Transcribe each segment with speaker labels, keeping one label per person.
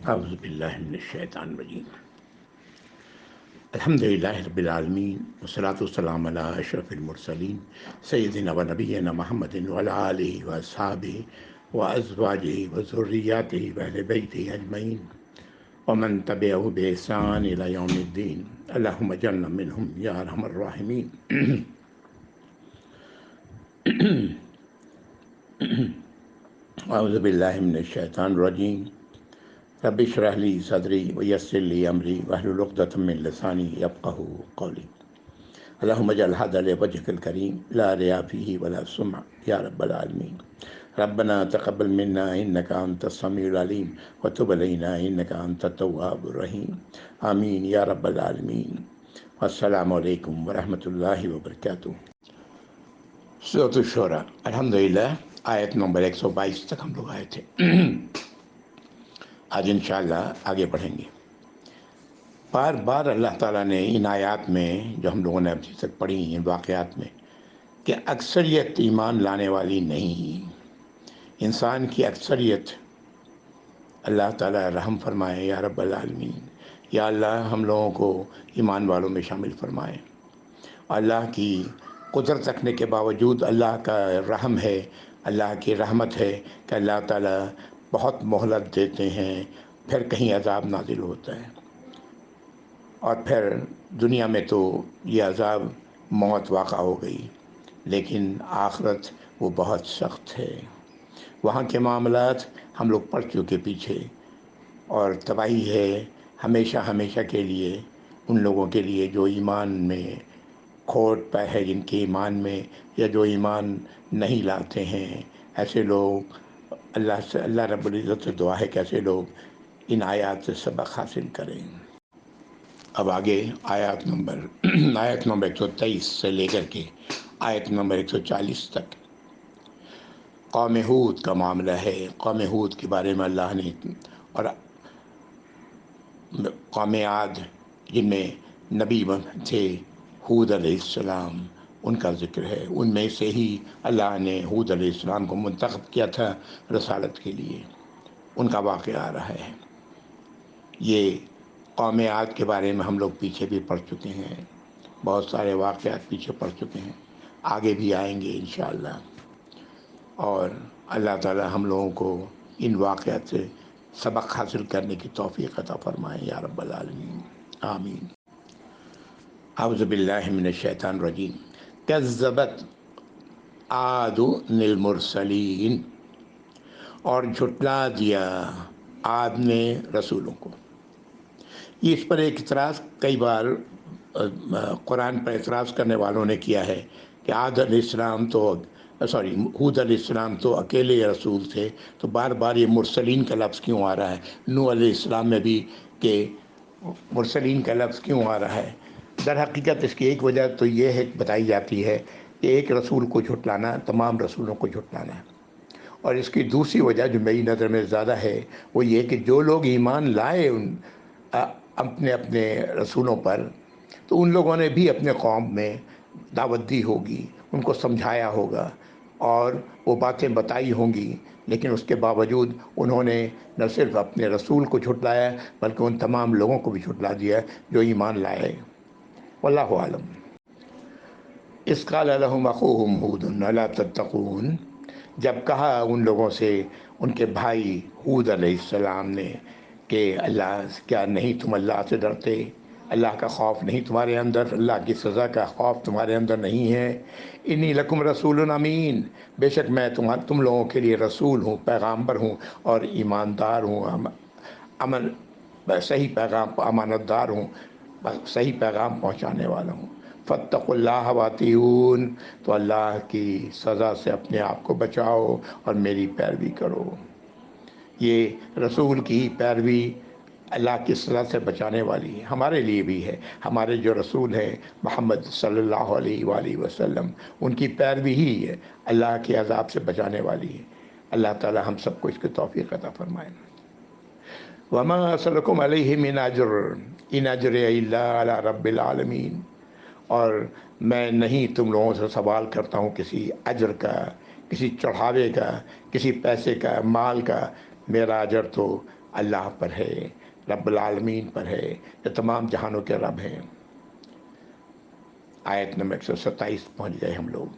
Speaker 1: اعوذ باللہ من الشیطان الرجیم الحمد للہ رب العالمین والصلاۃ والسلام علی اشرف المرسلین سیدنا و نبینا محمد وعلی آلہ واصحابہ وازواجہ وذریاتہ واہل بیتہ اجمعین ومن تبعہ بإحسان الی یوم الدین اللہم اجعلنا منہم یا ارحم الراحمین۔ اعوذ باللہ من الشیطان الرجیم رب اشرح لی صدری ویسر لی امری واحلل عقدۃ من لسانی یفقہوا قولی۔ اللہم اجعل ھذا لوجہک الکریم لا ریا فیہ ولا سمع یا رب العالمین۔ ربنا تقبل منا انک انت السمیع العلیم وتب علینا انک انت التواب الرحیم، آمین یا رب العالمین۔ السلام علیکم ورحمۃ اللہ وبرکاتہ۔ سورۃ الشعراء، الحمدللہ آیت نمبر 122 تک ہم لوگ آئے تھے۔ آج انشاءاللہ آگے بڑھیں گے۔ بار بار اللہ تعالیٰ نے ان آیات میں جو ہم لوگوں نے ابھی تک پڑھی ان واقعات میں کہ اکثریت ایمان لانے والی نہیں، انسان کی اکثریت، اللہ تعالیٰ رحم فرمائے یا رب العالمین، یا اللہ ہم لوگوں کو ایمان والوں میں شامل فرمائے۔ اللہ کی قدرت رکھنے کے باوجود اللہ کا رحم ہے، اللہ کی رحمت ہے کہ اللہ تعالیٰ بہت مہلت دیتے ہیں، پھر کہیں عذاب نازل ہوتا ہے، اور پھر دنیا میں تو یہ عذاب موت واقع ہو گئی، لیکن آخرت وہ بہت سخت ہے۔ وہاں کے معاملات ہم لوگ پڑھ چکے پیچھے، اور تباہی ہے ہمیشہ ہمیشہ کے لیے ان لوگوں کے لیے جو ایمان میں کھوٹ پہ ہے، جن کے ایمان میں یا جو ایمان نہیں لاتے ہیں، ایسے لوگ اللہ رب العزت سے دعا ہے کہ ایسے لوگ ان آیات سے سبق حاصل کریں۔ اب آگے آیت نمبر 123 سے لے کر کے آیت نمبر 140 تک قوم ہود کا معاملہ ہے۔ قوم ہود کے بارے میں اللہ نے، اور قوم عاد جن میں نبی تھے ہود علیہ السلام، ان کا ذکر ہے۔ ان میں سے ہی اللہ نے ہود علیہ السلام کو منتخب کیا تھا رسالت کے لیے، ان کا واقعہ آ رہا ہے۔ یہ قوم عاد کے بارے میں ہم لوگ پیچھے بھی پڑھ چکے ہیں، بہت سارے واقعات پیچھے پڑھ چکے ہیں، آگے بھی آئیں گے انشاءاللہ، اور اللہ تعالی ہم لوگوں کو ان واقعات سے سبق حاصل کرنے کی توفیق عطا فرمائیں یا رب العالمین، آمین۔ اعوذ باللہ من الشیطان الرجیم۔ کذبت عاد المرسلین، اور جھٹلا دیا عاد نے رسولوں کو۔ یہ اس پر ایک اعتراض کئی بار قرآن پر اعتراض کرنے والوں نے کیا ہے کہ عاد علیہ السلام تو ہود علیہ السلام تو اکیلے رسول تھے، تو بار بار یہ مرسلین کا لفظ کیوں آ رہا ہے؟ نوح علیہ السلام میں بھی کہ مرسلین کا لفظ کیوں آ رہا ہے؟ در حقیقت اس کی ایک وجہ تو یہ ہے بتائی جاتی ہے کہ ایک رسول کو جھٹلانا تمام رسولوں کو جھٹلانا ہے، اور اس کی دوسری وجہ جو میری نظر میں زیادہ ہے وہ یہ کہ جو لوگ ایمان لائے اپنے اپنے رسولوں پر، تو ان لوگوں نے بھی اپنے قوم میں دعوت دی ہوگی، ان کو سمجھایا ہوگا اور وہ باتیں بتائی ہوں گی، لیکن اس کے باوجود انہوں نے نہ صرف اپنے رسول کو جھٹلایا بلکہ ان تمام لوگوں کو بھی جھٹلا دیا جو ایمان لائے۔ واللہ عالم۔ اذ قال لهم اخوهم ہود الا تتقون، جب کہا ان لوگوں سے ان کے بھائی ہود علیہ السلام نے کہ اللہ، کیا نہیں تم اللہ سے ڈرتے؟ اللہ کا خوف نہیں تمہارے اندر؟ اللہ کی سزا کا خوف تمہارے اندر نہیں ہے؟ انی لکم رسول امین، بے شک میں تم لوگوں کے لیے رسول ہوں، پیغامبر ہوں اور ایماندار ہوں، صحیح پیغام امانت دار ہوں، صحیح پیغام پہنچانے والا ہوں۔ فاتقوا اللہ واطیعون، تو اللہ کی سزا سے اپنے آپ کو بچاؤ اور میری پیروی کرو۔ یہ رسول کی پیروی اللہ کی سزا سے بچانے والی ہے، ہمارے لیے بھی ہے۔ ہمارے جو رسول ہیں محمد صلی اللہ علیہ وآلہ وسلم، ان کی پیروی ہی ہے اللہ کے عذاب سے بچانے والی ہے۔ اللہ تعالی ہم سب کو اس کی توفیق عطا فرمائے۔ وما اسألکم علیہ من اجر ان اجریہ الا علی رب العالمین، اور میں نہیں تم لوگوں سے سوال کرتا ہوں کسی اجر کا، کسی چڑھاوے کا، کسی پیسے کا، مال کا۔ میرا اجر تو اللہ پر ہے، رب العالمین پر ہے، یہ تمام جہانوں کے رب ہیں۔ آیت نمبر 127 پہنچ گئے ہم لوگ۔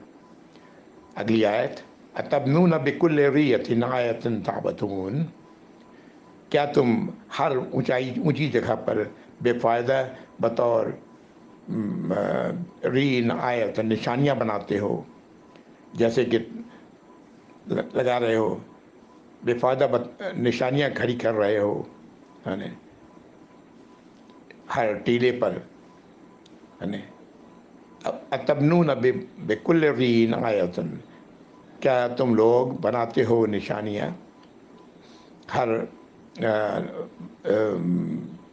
Speaker 1: اگلی آیت، اتبنون بکل ریۃ آیۃ تعبثون، کیا تم ہر اونچی جگہ پر بے فائدہ بطور رین آیت نشانیاں بناتے ہو، جیسے کہ لگا رہے ہو، بے فائدہ نشانیاں کھڑی کر رہے ہو ہر ٹیلے پر، اتبنون بکل رین آیۃ، کیا تم لوگ بناتے ہو نشانیاں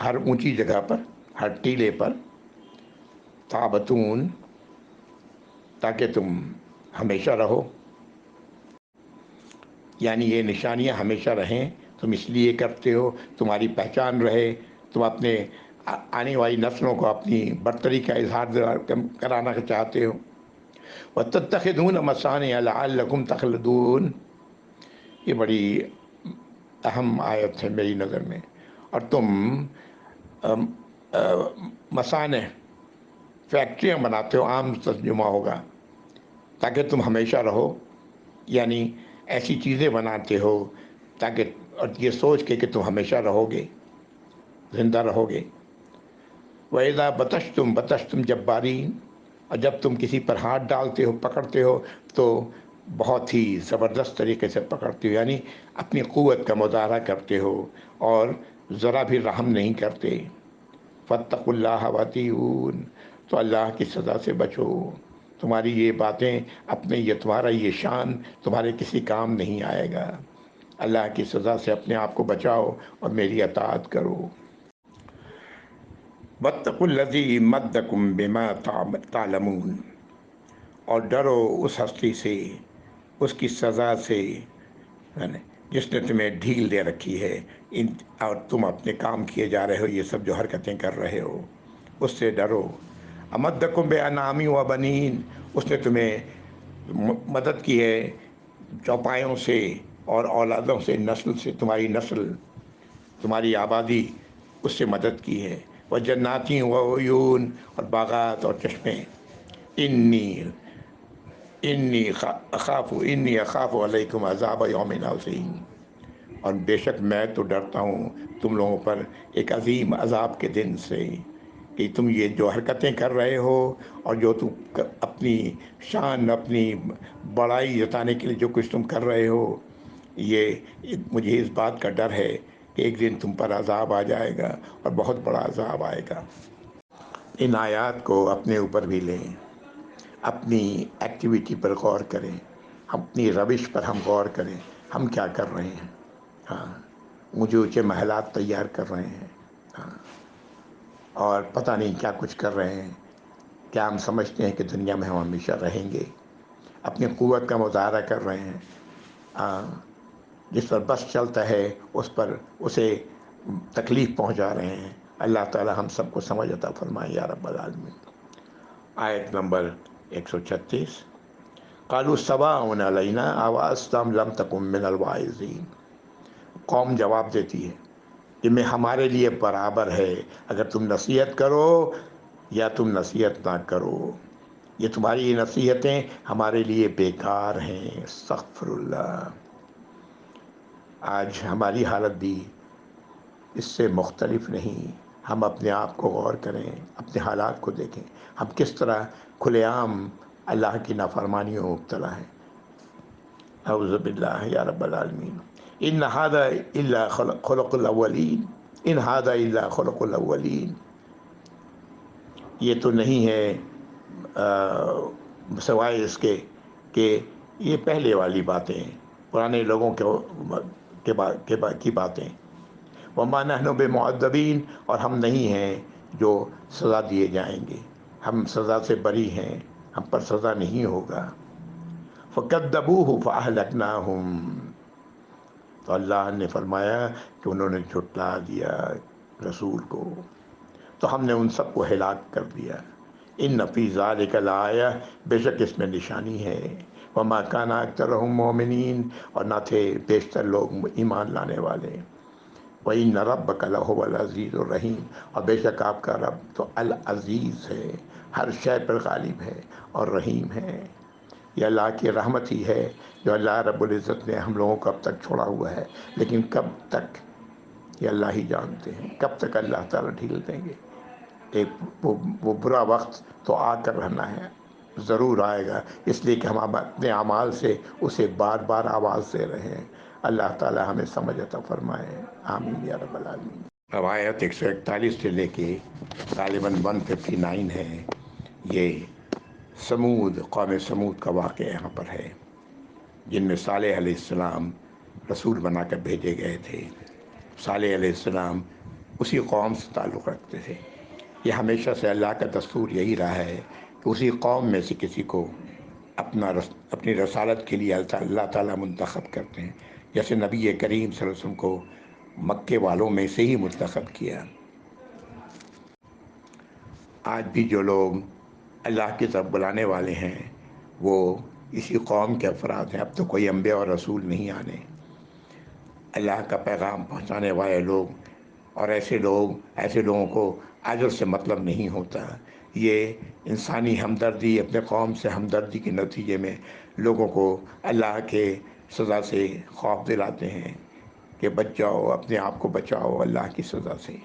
Speaker 1: ہر اونچی جگہ پر، ہر ٹیلے پر، تعبثون، تاکہ تم ہمیشہ رہو، یعنی یہ نشانیاں ہمیشہ رہیں، تم اس لیے کرتے ہو تمہاری پہچان رہے، تم اپنے آنے والی نسلوں کو اپنی برتری کا اظہار کرانا چاہتے ہو۔ وَتَتَّخِذُونَ مَصَانِعَ لَعَلَّكُمْ تَخْلُدُونَ، یہ بڑی اہم آیت ہے میری نظر میں۔ اور تم مصانع، فیکٹریاں بناتے ہو، عام ترجمہ ہوگا، تاکہ تم ہمیشہ رہو، یعنی ایسی چیزیں بناتے ہو تاکہ، اور یہ سوچ کے کہ تم ہمیشہ رہو گے، زندہ رہو گے۔ وَإِذَا بَطَشْتُمْ بَطَشْتُمْ جَبَّارِينَ، اور جب تم کسی پر ہاتھ ڈالتے ہو، پکڑتے ہو، تو بہت ہی زبردست طریقے سے پکڑتے ہو، یعنی اپنی قوت کا مظاہرہ کرتے ہو اور ذرا بھی رحم نہیں کرتے۔ فَاتَّقُوا اللَّهَ وَأَطِیعُونِ، تو اللہ کی سزا سے بچو، تمہاری یہ باتیں یہ تمہارا یہ شان تمہارے کسی کام نہیں آئے گا، اللہ کی سزا سے اپنے آپ کو بچاؤ اور میری اطاعت کرو۔ وَاتَّقُوا الَّذِی مَدَّکُم بِمَا تَعْلَمُونَ، اور ڈرو اس ہستی سے، اس کی سزا سے جس نے تمہیں ڈھیل دے رکھی ہے، اور تم اپنے کام کیے جا رہے ہو، یہ سب جو حرکتیں کر رہے ہو، اس سے ڈرو۔ امدکم بِانْعَامٍ وَبَنِینَ، اس نے تمہیں مدد کی ہے چوپایوں سے اور اولادوں سے، نسل سے، تمہاری نسل، تمہاری آبادی، اس سے مدد کی ہے۔ وَجَنَّاتٍ وَعُیُونٍ، اور باغات اور چشمے۔ انی اخاف علیکم عذاب یوم عظیم، اور بے شک میں تو ڈرتا ہوں تم لوگوں پر ایک عظیم عذاب کے دن سے، کہ تم یہ جو حرکتیں کر رہے ہو اور جو تم اپنی شان، اپنی بڑائی جتانے کے لیے جو کچھ تم کر رہے ہو، یہ مجھے اس بات کا ڈر ہے کہ ایک دن تم پر عذاب آ جائے گا، اور بہت بڑا عذاب آئے گا۔ ان آیات کو اپنے اوپر بھی لیں، اپنی ایکٹیویٹی پر غور کریں، اپنی روش پر ہم غور کریں، ہم کیا کر رہے ہیں۔ اونچے اونچے محلات تیار کر رہے ہیں، اور پتہ نہیں کیا کچھ کر رہے ہیں، کیا ہم سمجھتے ہیں کہ دنیا میں ہم ہمیشہ رہیں گے، اپنی قوت کا مظاہرہ کر رہے ہیں، جس پر بس چلتا ہے اس پر اسے تکلیف پہنچا رہے ہیں۔ اللہ تعالی ہم سب کو سمجھ عطا فرمائے یا رب العالمین۔ آیت نمبر 136، قالوا سواء علینا اوعظتم لم تکن من الواعظین، قوم جواب دیتی ہے کہ میں ہمارے لیے برابر ہے اگر تم نصیحت کرو یا تم نصیحت نہ کرو، یہ تمہاری نصیحتیں ہمارے لیے بیکار ہیں۔ استغفر اللہ۔ آج ہماری حالت بھی اس سے مختلف نہیں۔ ہم اپنے آپ کو غور کریں، اپنے حالات کو دیکھیں، ہم کس طرح کھلے عام اللہ کی نافرمانیوں میں مبتلا ہیں۔ اعوذ باللہ یا رب العالمین۔ ان ھذا الا خلق الاولین، ان ھذا الا خلق الاولین، یہ تو نہیں ہے سوائے اس کے کہ یہ پہلے والی باتیں ہیں، پرانے لوگوں کی باتیں۔ وما نحن بمعذبین، اور ہم نہیں ہیں جو سزا دیے جائیں گے، ہم سزا سے بری ہیں، ہم پر سزا نہیں ہوگا۔ فَكَذَّبُوهُ فَأَهْلَكْنَاهُمْ، تو اللہ نے فرمایا کہ انہوں نے جھٹلا دیا رسول کو، تو ہم نے ان سب کو ہلاک کر دیا۔ ان فی ذلک لآیہ، بے شک اس میں نشانی ہے۔ وما کان اکثرهم مؤمنین، اور نہ تھے بیشتر لوگ ایمان لانے والے۔ وَإِنَّ رَبَّكَ لَهُوَ الْعَزِيزُ الرَّحِيمُ، اور بے شک آپ کا رب تو العزیز ہے، ہر شے پر غالب ہے اور رحیم ہے۔ یہ اللہ کی رحمت ہی ہے جو اللہ رب العزت نے ہم لوگوں کو اب تک چھوڑا ہوا ہے، لیکن کب تک یہ اللہ ہی جانتے ہیں، کب تک اللہ تعالیٰ ڈھیل دیں گے۔ وہ برا وقت تو آ کر رہنا ہے، ضرور آئے گا، اس لیے کہ ہم اپنے اعمال سے اسے بار بار آواز دے رہے ہیں۔ اللہ تعالیٰ ہمیں سمجھ عطا فرمائے، آمین یا رب العالمین۔ اب آیت 141 سے لے کے غالباً 159 ہے، یہ سمود، قوم سمود کا واقعہ یہاں پر ہے، جن میں صالح علیہ السلام رسول بنا کر بھیجے گئے تھے۔ صالح علیہ السلام اسی قوم سے تعلق رکھتے تھے۔ یہ ہمیشہ سے اللہ کا دستور یہی رہا ہے کہ اسی قوم میں سے کسی کو اپنی رسالت کے لیے اللہ تعالیٰ منتخب کرتے ہیں، جیسے نبی کریم صلی اللہ علیہ وسلم کو مکے والوں میں سے ہی منتخب کیا۔ آج بھی جو لوگ اللہ کی طرف بلانے والے ہیں وہ اسی قوم کے افراد ہیں، اب تو کوئی انبیاء اور رسول نہیں آنے۔ اللہ کا پیغام پہنچانے والے لوگ اور ایسے لوگوں کو اجر سے مطلب نہیں ہوتا۔ یہ انسانی ہمدردی، اپنے قوم سے ہمدردی کے نتیجے میں لوگوں کو اللہ کے سزا سے خوف دلاتے ہیں کہ بچ جاؤ، اپنے آپ کو بچاؤ اللہ کی سزا سے۔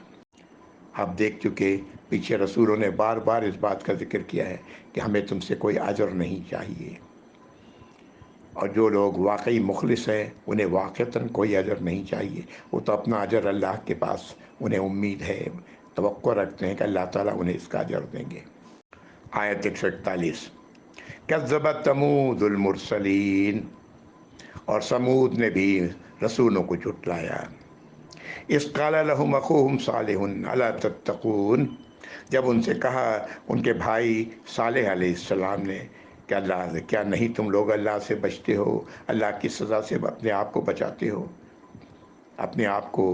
Speaker 1: آپ دیکھ چکے، پیچھے رسولوں نے بار بار اس بات کا ذکر کیا ہے کہ ہمیں تم سے کوئی اجر نہیں چاہیے، اور جو لوگ واقعی مخلص ہیں انہیں واقعتاً کوئی اجر نہیں چاہیے، وہ تو اپنا اجر اللہ کے پاس انہیں امید ہے، توقع رکھتے ہیں کہ اللہ تعالیٰ انہیں اس کا اجر دیں گے۔ آیت 141، کذبت ثمود المرسلین، اور سمود نے بھی رسولوں کو جھٹلایا۔ اذ قال لهم اخوهم صالح الا تتقون، جب ان سے کہا ان کے بھائی صالح علیہ السلام نے کہ اللہ، کیا نہیں تم لوگ اللہ سے بچتے ہو، اللہ کی سزا سے اپنے آپ کو بچاتے ہو، اپنے آپ کو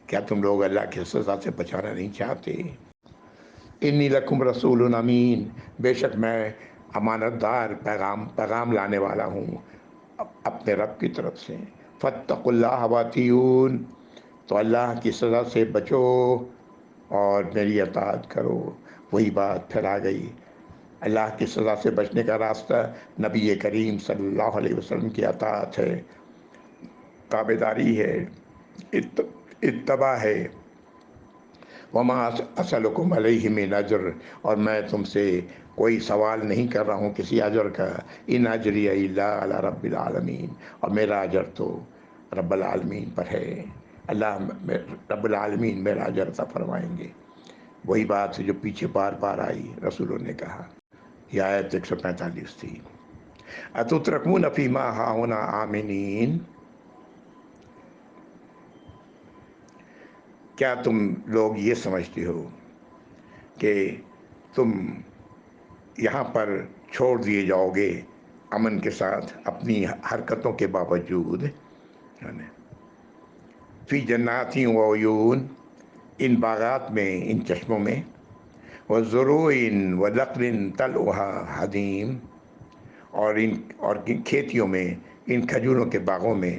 Speaker 1: کیا تم لوگ اللہ کی سزا سے بچانا نہیں چاہتے؟ انی لکم رسول امین، بے شک میں امانت دار پیغام لانے والا ہوں اپنے رب کی طرف سے۔ فاتقوا اللہ واطیعون، تو اللہ کی سزا سے بچو اور میری اطاعت کرو۔ وہی بات پھر آ گئی، اللہ کی سزا سے بچنے کا راستہ نبی کریم صلی اللہ علیہ وسلم کی اطاعت ہے، تابعداری ہے، اتباع ہے۔ وما اسألکم علیہ من اجر، اور میں تم سے کوئی سوال نہیں کر رہا ہوں کسی اجر کا۔ ان اجری الا علی رب العالمین، اور میرا اجر تو رب العالمین پر ہے، اللہ رب العالمین میرا اجر عطا فرمائیں گے۔ وہی بات جو پیچھے بار بار آئی، رسولوں نے کہا۔ یہ آیت 145 تھی۔ اتترکون فیما ہاہنا آمنین، کیا تم لوگ یہ سمجھتے ہو کہ تم یہاں پر چھوڑ دیے جاؤ گے امن کے ساتھ اپنی حرکتوں کے باوجود؟ فی جنات و عیون، ان باغات میں، ان چشموں میں، وزروع ونخل طلعها حدیم، اور ان کھیتیوں میں، ان کھجوروں کے باغوں میں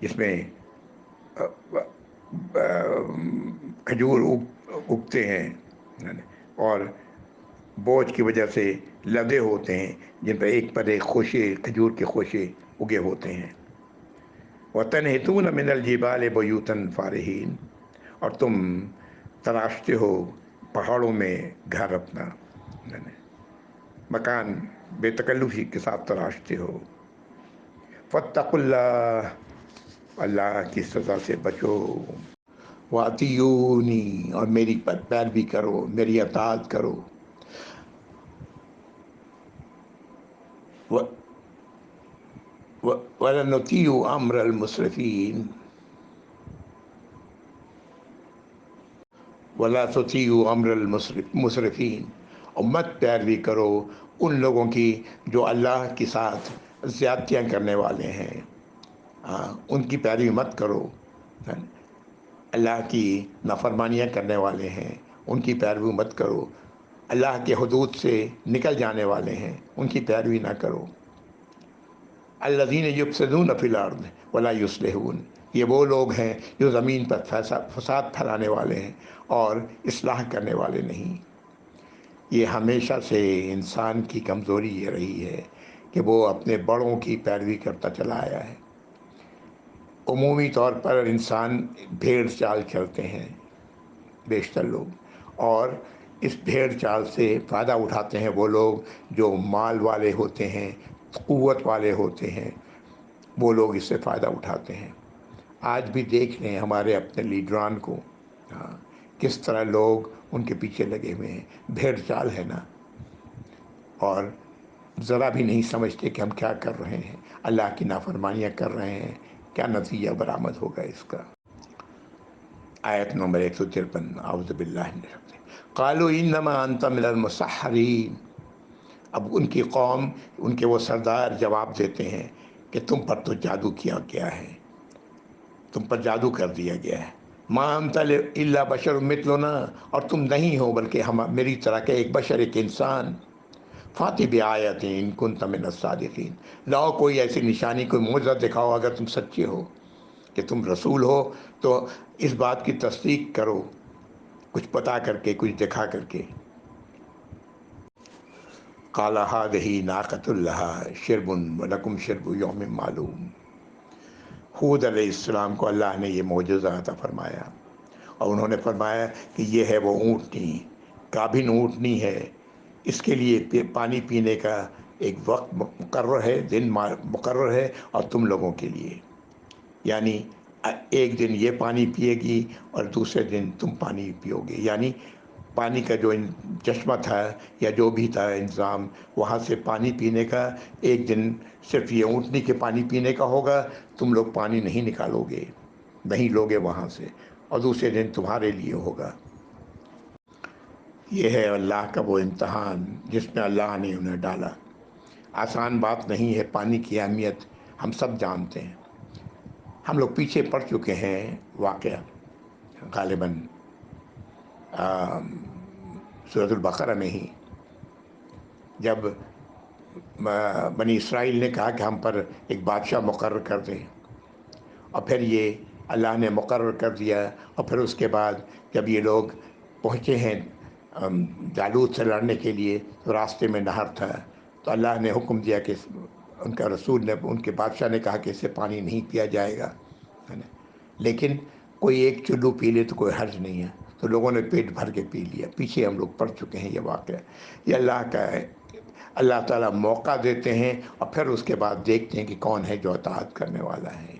Speaker 1: جس میں کھجور اگتے ہیں اور بوجھ کی وجہ سے لدے ہوتے ہیں، جن پر ایک خوشے، کھجور کے خوشے اگے ہوتے ہیں۔ وَتَنْحِتُونَ مِنَ الْجِبَالِ بُيُوتًا فَارِهِينَ، اور تم تراشتے ہو پہاڑوں میں گھر اپنا، مکان بے تکلفی کے ساتھ تراشتے ہو۔ فَاتَّقُوا اللَّهَ، اللہ کی سزا سے بچو۔ وَأَطِیعُونِی، اور میری پیروی کرو، میری اطاعت کرو۔ وَلَنُطِیعُ أَمْرَ الْمُسْرِفِینَ، وَلَا تُطِیعُوا أَمْرَ الْمُسْرِفِینَ، اور مت پیروی کرو ان لوگوں کی جو اللہ کے ساتھ زیادتیاں کرنے والے ہیں، ان کی پیروی مت کرو۔ اللہ کی نافرمانیاں کرنے والے ہیں، ان کی پیروی مت کرو۔ اللہ کے حدود سے نکل جانے والے ہیں، ان کی پیروی نہ کرو۔ الذین یفسدون فی الارض ولا یصلحون، یہ وہ لوگ ہیں جو زمین پر فساد پھیلانے والے ہیں اور اصلاح کرنے والے نہیں۔ یہ ہمیشہ سے انسان کی کمزوری یہ رہی ہے کہ وہ اپنے بڑوں کی پیروی کرتا چلا آیا ہے۔ عمومی طور پر انسان بھیڑ چال چلتے ہیں بیشتر لوگ، اور اس بھیڑ چال سے فائدہ اٹھاتے ہیں وہ لوگ جو مال والے ہوتے ہیں، قوت والے ہوتے ہیں، وہ لوگ اس سے فائدہ اٹھاتے ہیں۔ آج بھی دیکھ لیں ہمارے اپنے لیڈران کو، ہاں، کس طرح لوگ ان کے پیچھے لگے ہوئے ہیں، بھیڑ چال ہے نا، اور ذرا بھی نہیں سمجھتے کہ ہم کیا کر رہے ہیں، اللہ کی نافرمانیاں کر رہے ہیں، کیا نتیجہ برآمد ہوگا اس کا۔ آیت نمبر 153، اعوذ باللہ من الشیطان قالوا انما انت من المسحرین۔ اب ان کی قوم، ان کے وہ سردار جواب دیتے ہیں کہ تم پر تو جادو کیا گیا ہے، تم پر جادو کر دیا گیا ہے۔ ما انت الا بشر مثلنا، اور تم نہیں ہو بلکہ ہم میری طرح کے ایک بشر، ایک انسان۔ فاتح بآیت ان کنت من الصادقین، لاؤ کوئی ایسی نشانی، کوئی معجزہ دکھاؤ اگر تم سچے ہو کہ تم رسول ہو، تو اس بات کی تصدیق کرو، کچھ بتا کر کے، کچھ دکھا کر کے۔ قال هذه ناقۃ لها شرب ولکم شرب یوم معلوم۔ ہود علیہ السلام کو اللہ نے یہ معجزہ عطا فرمایا، اور انہوں نے فرمایا کہ یہ ہے وہ اونٹنی، گابھن اونٹنی ہے، اس کے لیے پانی پینے کا ایک وقت مقرر ہے، دن مقرر ہے، اور تم لوگوں کے لیے، یعنی ایک دن یہ پانی پیے گی اور دوسرے دن تم پانی پیو گے، یعنی پانی کا جو چشمہ تھا یا جو بھی تھا انتظام، وہاں سے پانی پینے کا ایک دن صرف یہ اونٹنی کے پانی پینے کا ہوگا، تم لوگ پانی نہیں نکالو گے، نہیں لوگے وہاں سے، اور دوسرے دن تمہارے لیے ہوگا۔ یہ ہے اللہ کا وہ امتحان جس میں اللہ نے انہیں ڈالا۔ آسان بات نہیں ہے، پانی کی اہمیت ہم سب جانتے ہیں۔ ہم لوگ پیچھے پڑ چکے ہیں واقعہ، غالباً سورۃ البقرہ میں ہی، جب بنی اسرائیل نے کہا کہ ہم پر ایک بادشاہ مقرر کر دیں، اور پھر یہ اللہ نے مقرر کر دیا، اور پھر اس کے بعد جب یہ لوگ پہنچے ہیں جالوت سے لڑنے کے لیے، تو راستے میں نہر تھا، تو اللہ نے حکم دیا کہ ان کا رسول نے، ان کے بادشاہ نے کہا کہ اس سے پانی نہیں پیا جائے گا، ہے نا، لیکن کوئی ایک چلو پی لے تو کوئی حرج نہیں ہے، تو لوگوں نے پیٹ بھر کے پی لیا۔ پیچھے ہم لوگ پڑھ چکے ہیں یہ واقعہ۔ یہ اللہ کا ہے، اللہ تعالیٰ موقع دیتے ہیں اور پھر اس کے بعد دیکھتے ہیں کہ کون ہے جو اطاعت کرنے والا ہے۔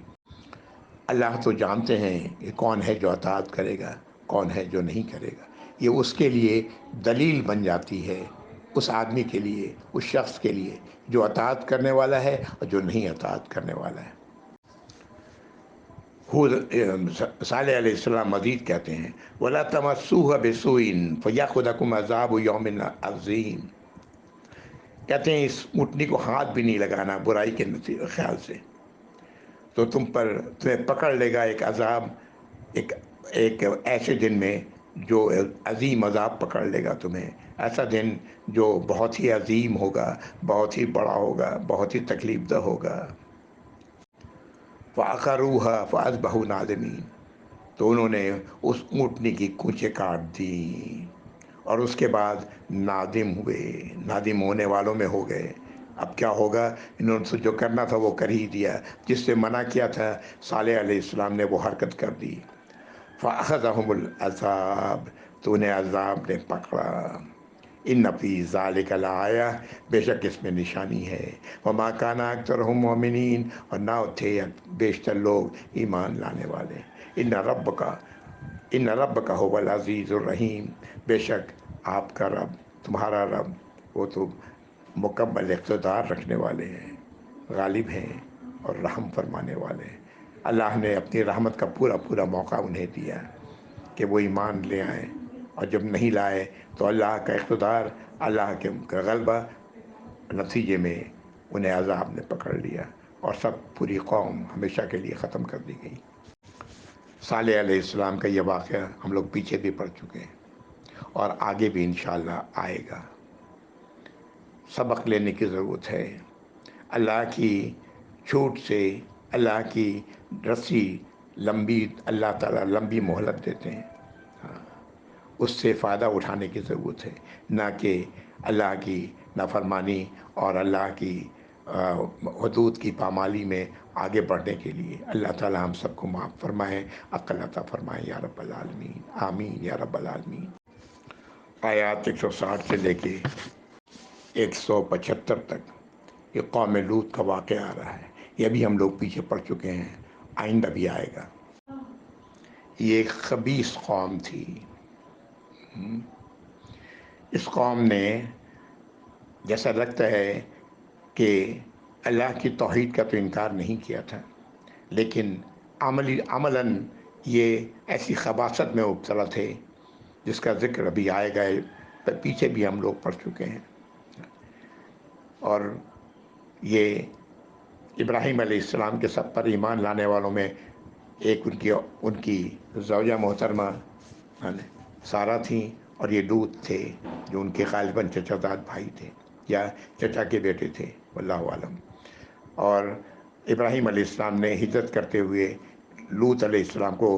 Speaker 1: اللہ تو جانتے ہیں کہ کون ہے جو اطاعت کرے گا، کون ہے جو نہیں کرے گا۔ یہ اس کے لیے دلیل بن جاتی ہے، اس آدمی کے لیے، اس شخص کے لیے جو اطاعت کرنے والا ہے اور جو نہیں اطاعت کرنے والا ہے۔ صالح علیہ السلام مزید کہتے ہیں وَلَا تَمَسُّوهَا بِسُوءٍ فَيَأْخُذَكُمْ عَذَابُ يَوْمٍ عَظِيمٍ۔ کہتے ہیں اس اونٹنی کو ہاتھ بھی نہیں لگانا برائی کے خیال سے، تو تمہیں پکڑ لے گا ایک عذاب، ایک ایسے دن میں جو عظیم عذاب پکڑ لے گا تمہیں، ایسا دن جو بہت ہی عظیم ہوگا، بہت ہی بڑا ہوگا، بہت ہی تکلیف دہ ہوگا۔ فَعَقَرُوهَا فَأَصْبَحُوا نَادِمِينَ، تو انہوں نے اس اونٹنی کی کونچیں کاٹ دی اور اس کے بعد نادم ہوئے، نادم ہونے والوں میں ہو گئے۔ اب کیا ہوگا، انہوں نے جو کرنا تھا وہ کر ہی دیا، جس سے منع کیا تھا صالح علیہ السلام نے وہ حرکت کر دی۔ فَأَخَذَهُمُ الْعَذَابُ، تو انہیں عذاب نے پکڑا۔ اِنَّ فِي ذَلِكَ لَآیَةً، بے شک اس میں نشانی ہے۔ وَمَا كَانَ أَكْثَرُهُم مُؤْمِنِينَ، اور نہ تھے بیشتر لوگ ایمان لانے والے۔ اِنَّ رَبَّكَ هُوَ الْعَزِيزُ الرَّحِيمُ، بے شک آپ کا رب، تمہارا رب، وہ تو مکمل اقتدار رکھنے والے ہیں، غالب ہیں اور رحم فرمانے والے ہیں۔ اللہ نے اپنی رحمت کا پورا پورا موقع انہیں دیا کہ وہ ایمان لے آئیں، اور جب نہیں لائے تو اللہ کا اقتدار، اللہ کا غلبہ، نتیجے میں انہیں عذاب نے پکڑ لیا اور سب پوری قوم ہمیشہ کے لیے ختم کر دی گئی۔ صالح علیہ السلام کا یہ واقعہ ہم لوگ پیچھے بھی پڑھ چکے ہیں اور آگے بھی انشاءاللہ آئے گا۔ سبق لینے کی ضرورت ہے۔ اللہ کی چھوٹ سے، اللہ کی رسی اللہ تعالیٰ لمبی مہلت دیتے ہیں، اس سے فائدہ اٹھانے کی ضرورت ہے، نہ کہ اللہ کی نافرمانی اور اللہ کی حدود کی پامالی میں آگے بڑھنے کے لیے۔ اللہ تعالیٰ ہم سب کو معاف فرمائے، عقل عطا فرمائے یا رب العالمین، آمین یا رب العالمین۔ آیات 160 سے لے کے 175 تک یہ قوم لوط کا واقعہ آ رہا ہے، یہ بھی ہم لوگ پیچھے پڑ چکے ہیں، آئندہ بھی آئے گا۔ یہ ایک خبیث قوم تھی۔ اس قوم نے جیسا لگتا ہے کہ اللہ کی توحید کا تو انکار نہیں کیا تھا، لیکن عملاً یہ ایسی خباثت میں مبتلا تھے جس کا ذکر ابھی آئے گا، پیچھے بھی ہم لوگ پڑھ چکے ہیں۔ اور یہ ابراہیم علیہ السلام کے سب پر ایمان لانے والوں میں ایک ان کی زوجہ محترمہ سارہ تھیں، اور یہ لوط تھے جو ان کے غالباً چچا زاد بھائی تھے یا چچا کے بیٹے تھے، واللہ عالم۔ اور ابراہیم علیہ السلام نے ہجرت کرتے ہوئے لوط علیہ السلام کو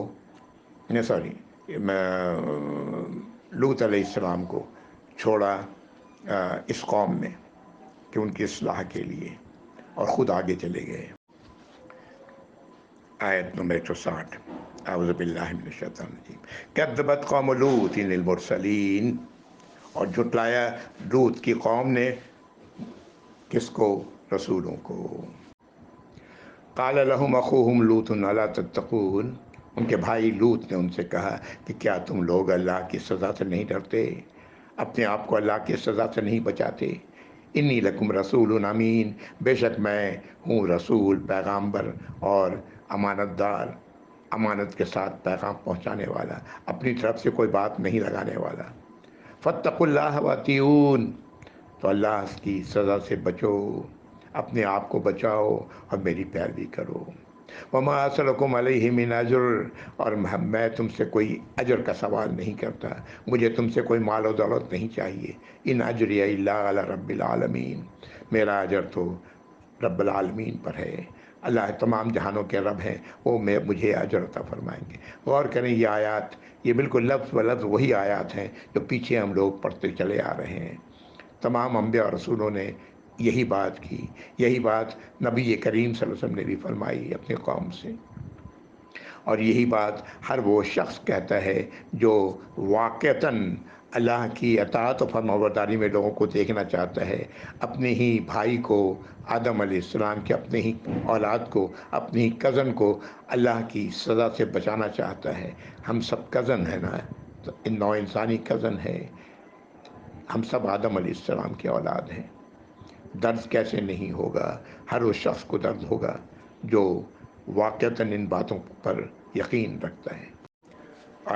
Speaker 1: لوط علیہ السلام کو چھوڑا اس قوم میں کہ ان کی اصلاح کے لیے، اور خود آگے چلے گئے۔ آیت نمبر 160، اعوذ باللہ من الشیطان الرجیم۔ کذبت قوم لوط المرسلین، اور جھٹلایا لوط کی قوم نے کس کو؟ رسولوں کو۔ قال لهم اخوهم لوط الا تتقون، ان کے بھائی لوط نے ان سے کہا کہ کیا تم لوگ اللہ کی سزا سے نہیں ڈرتے، اپنے آپ کو اللہ کی سزا سے نہیں بچاتے؟ انی لکم رسول امین، بے شک میں ہوں رسول، پیغامبر اور امانت دار، امانت کے ساتھ پیغام پہنچانے والا، اپنی طرف سے کوئی بات نہیں لگانے والا۔ فاتقوا اللہ واطیعون، تو اللہ کی سزا سے بچو، اپنے آپ کو بچاؤ اور میری پیروی کرو۔ وما اسألکم علیہ من اجر، اور میں تم سے کوئی اجر کا سوال نہیں کرتا، مجھے تم سے کوئی مال و دولت نہیں چاہیے۔ ان اجری الا علی رب العالمین، میرا اجر تو رب العالمین پر ہے، اللہ تمام جہانوں کے رب ہیں، وہ مجھے اجر عطا فرمائیں گے۔ غور کریں یہ آیات، یہ بالکل لفظ و لفظ وہی آیات ہیں جو پیچھے ہم لوگ پڑھتے چلے آ رہے ہیں۔ تمام انبیاء اور رسولوں نے یہی بات کی، یہی بات نبی کریم صلی اللہ علیہ وسلم نے بھی فرمائی اپنی قوم سے، اور یہی بات ہر وہ شخص کہتا ہے جو واقعتاً اللہ کی اطاعت و فرمانبرداری میں لوگوں کو دیکھنا چاہتا ہے، اپنے ہی بھائی کو، آدم علیہ السلام کے اپنے ہی اولاد کو، اپنی ہی کزن کو اللہ کی سزا سے بچانا چاہتا ہے۔ ہم سب کزن ہیں نا، نو انسانی کزن ہے، ہم سب آدم علیہ السلام کے اولاد ہیں۔ درد کیسے نہیں ہوگا؟ ہر اس شخص کو درد ہوگا جو واقعتاً ان باتوں پر یقین رکھتا ہے۔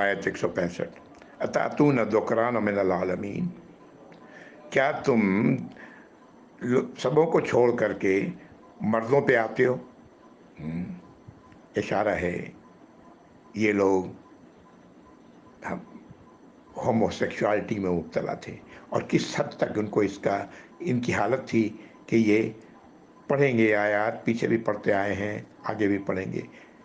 Speaker 1: آیت 165، اتاتون الذکران من العالمین، کیا تم سبوں کو چھوڑ کر کے مردوں پہ آتے ہو؟ اشارہ ہے یہ لوگ ہومو سیکشوالٹی میں مبتلا تھے، اور کس حد تک ان کی حالت تھی کہ یہ پڑھیں گے آیات، پیچھے بھی پڑھتے آئے ہیں، آگے بھی پڑھیں گے،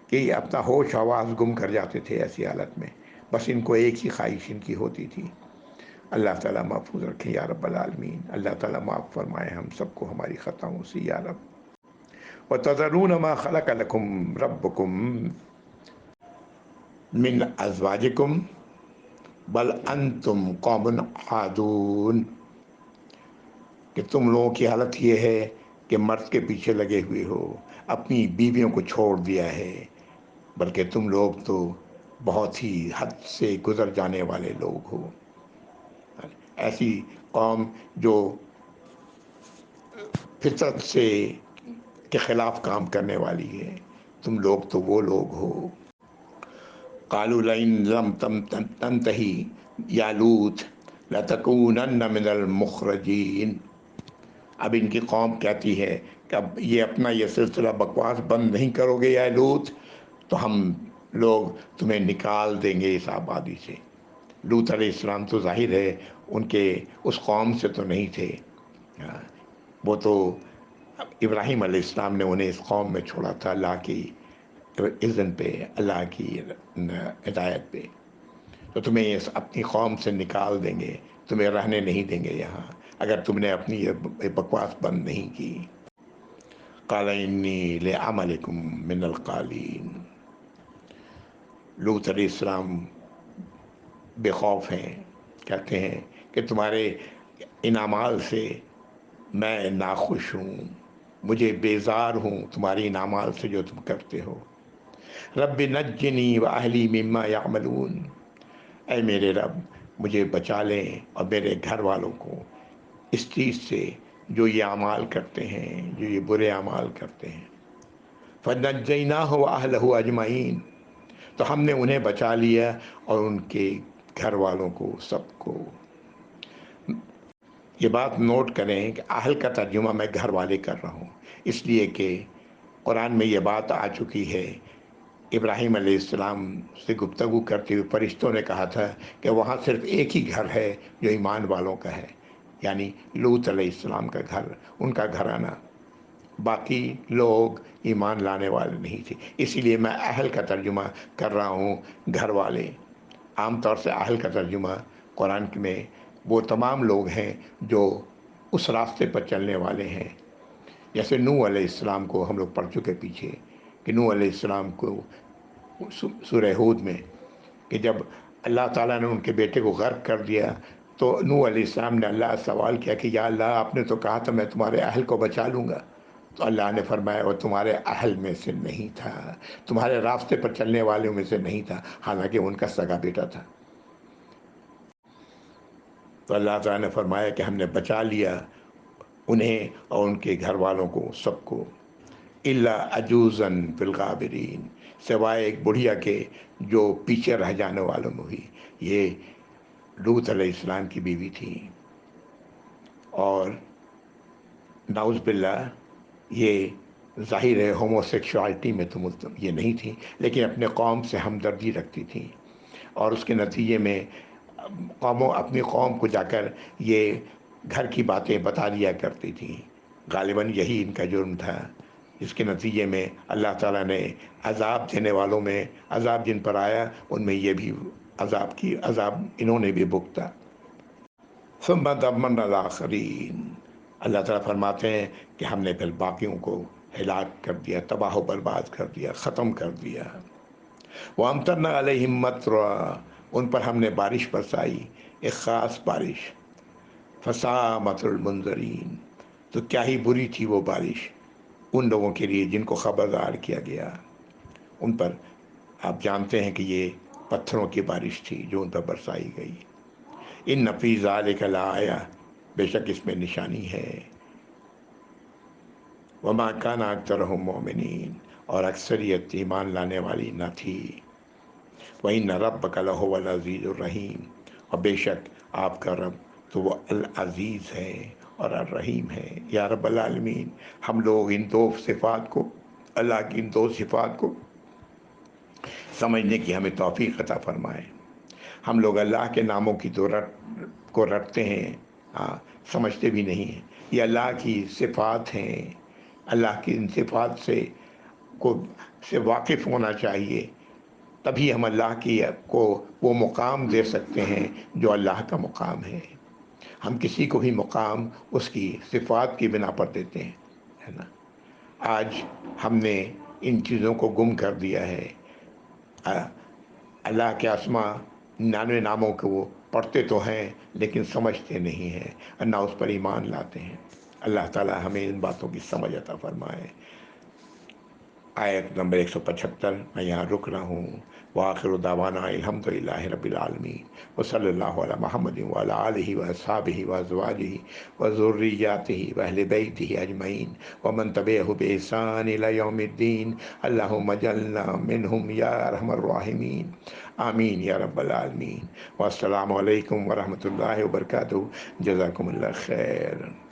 Speaker 1: کہ یہ اپنا ہوش حواس گم کر جاتے تھے ایسی حالت میں، بس ان کو ایک ہی خواہش ان کی ہوتی تھی۔ اللہ تعالیٰ محفوظ رکھے یا رب العالمین، اللہ تعالیٰ معاف فرمائے ہم سب کو ہماری خطاؤں سے یا رب۔ وَتَذَرُونَ مَا خَلَقَ لَكُمْ رَبُّكُمْ مِنْ أَزْوَاجِكُمْ بَلْ أَنْتُمْ قَوْمٌ عَادُونَ، کہ تم لوگوں کی حالت یہ ہے کہ مرد کے پیچھے لگے ہوئے ہو، اپنی بیویوں کو چھوڑ دیا ہے، بلکہ تم لوگ تو بہت ہی حد سے گزر جانے والے لوگ ہو۔ ایسی قوم جو فطرت سے کے خلاف کام کرنے والی ہے، تم لوگ تو وہ لوگ ہو۔ قالوا لئن لم تنتہی یا لوط لتکونن من المخرجین، اب ان کی قوم کہتی ہے کہ اب اپنا یہ سلسلہ بکواس بند نہیں کرو گے یا لوط، تو ہم لوگ تمہیں نکال دیں گے اس آبادی سے۔ لوط علیہ السلام تو ظاہر ہے ان کے اس قوم سے تو نہیں تھے، وہ تو ابراہیم علیہ السلام نے انہیں اس قوم میں چھوڑا تھا اللہ کی اذن پہ، اللہ کی ہدایت پہ، تو تمہیں اپنی قوم سے نکال دیں گے، تمہیں رہنے نہیں دیں گے یہاں، اگر تم نے اپنی یہ بکواس بند نہیں کی۔ قال انی لعملکم من القالین، لوط علیہ السلام بے خوف ہیں، کہتے ہیں کہ تمہارے ان اعمال سے میں ناخوش ہوں، مجھے بیزار ہوں تمہاری ان اعمال سے جو تم کرتے ہو۔ رب نجنی واہلی مما یعملون، اے میرے رب مجھے بچا لیں اور میرے گھر والوں کو اس چیز سے جو یہ اعمال کرتے ہیں، جو یہ برے اعمال کرتے ہیں۔ فنجیناہ واہلہ اجمعین، تو ہم نے انہیں بچا لیا اور ان کے گھر والوں کو، سب کو۔ یہ بات نوٹ کریں کہ اہل کا ترجمہ میں گھر والے کر رہا ہوں، اس لیے کہ قرآن میں یہ بات آ چکی ہے۔ ابراہیم علیہ السلام سے گفتگو کرتے ہوئے فرشتوں نے کہا تھا کہ وہاں صرف ایک ہی گھر ہے جو ایمان والوں کا ہے، یعنی لوط علیہ السلام کا گھر، ان کا گھرانہ، باقی لوگ ایمان لانے والے نہیں تھے۔ اسی لیے میں اہل کا ترجمہ کر رہا ہوں، گھر والے۔ عام طور سے اہل کا ترجمہ قرآن میں وہ تمام لوگ ہیں جو اس راستے پر چلنے والے ہیں، جیسے نوح علیہ السلام کو ہم لوگ پڑھ چکے پیچھے، کہ نوح علیہ السلام کو سورہ ہود میں، کہ جب اللہ تعالیٰ نے ان کے بیٹے کو غرق کر دیا تو نوح علیہ السلام نے اللہ سے سوال کیا کہ یا اللہ، آپ نے تو کہا تھا میں تمہارے اہل کو بچا لوں گا، تو اللہ نے فرمایا وہ تمہارے اہل میں سے نہیں تھا، تمہارے راستے پر چلنے والوں میں سے نہیں تھا، حالانکہ ان کا سگا بیٹا تھا۔ تو اللہ تعالیٰ نے فرمایا کہ ہم نے بچا لیا انہیں اور ان کے گھر والوں کو، سب کو، الا عجوزن فی الغابرین، سوائے ایک بڑھیا کے جو پیچھے رہ جانے والوں میں ہوئی۔ یہ لوط علیہ السلام کی بیوی تھی، اور نعوذ باللہ یہ ظاہر ہے ہومو سیکشوالٹی میں تو یہ نہیں تھی، لیکن اپنے قوم سے ہمدردی رکھتی تھی، اور اس کے نتیجے میں اپنی قوم کو جا کر یہ گھر کی باتیں بتا دیا کرتی تھی۔ غالباً یہی ان کا جرم تھا، جس کے نتیجے میں اللہ تعالیٰ نے عذاب دینے والوں میں، عذاب جن پر آیا ان میں یہ بھی عذاب انہوں نے بھی بھگتا۔ ثم دمرنا الآخرین، اللہ تعالیٰ فرماتے ہیں کہ ہم نے پھر باقیوں کو ہلاک کر دیا، تباہ و برباد کر دیا، ختم کر دیا۔ وَأَمْطَرْنَا عَلَيْهِمْ مَطْرًا، ان پر ہم نے بارش برسائی، ایک خاص بارش۔ فَسَاءَ مَطْرُ الْمُنذَرِينَ، تو کیا ہی بری تھی وہ بارش ان لوگوں کے لیے جن کو خبردار کیا گیا۔ ان پر آپ جانتے ہیں کہ یہ پتھروں کی بارش تھی جو ان پر برسائی گئی۔ ان فی ذالک لآیہ، بے شک اس میں نشانی ہے۔ وما کان اکثرهم مؤمنین، اور اکثریت ایمان لانے والی نہ تھی۔ وَإِنَّ رَبَّكَ لَهُوَ الْعَزِيزُ الرَّحِيمُ، اور بے شک آپ کا رب تو وہ العزیز ہے اور الرحیم ہے۔ یا رب العالمین، ہم لوگ ان دو صفات کو، اللہ کی ان دو صفات کو سمجھنے کی ہمیں توفیق عطا فرمائے۔ ہم لوگ اللہ کے ناموں کی تو کو رٹتے ہیں، سمجھتے بھی نہیں ہیں۔ یہ اللہ کی صفات ہیں، اللہ کی ان صفات سے واقف ہونا چاہیے، تبھی ہم اللہ کو وہ مقام دے سکتے ہیں جو اللہ کا مقام ہے۔ ہم کسی کو بھی مقام اس کی صفات کی بنا پر دیتے ہیں، ہے نا۔ آج ہم نے ان چیزوں کو گم کر دیا ہے۔ اللہ کے اسماء 99 ناموں کو وہ پڑھتے تو ہیں لیکن سمجھتے نہیں ہیں، اور نہ اس پر ایمان لاتے ہیں۔ اللہ تعالی ہمیں ان باتوں کی سمجھ عطا فرمائے۔ آیت نمبر 175 میں یہاں رک رہا ہوں۔ وآخر دعوانا الحمدللہ رب العالمین، وصلی اللہ علی محمد وعلی آلہ واصحابہ وازواجہ وذریاتہ واہل بیتہ اجمعین ومن تبعہ بإحسان الی یوم الدین۔ اللہم اجعلنا منہم یا ارحم الراحمین، آمین یا رب العالمین۔ والسلام علیکم ورحمۃ اللہ وبرکاتہ۔ جزاکم اللہ خیر۔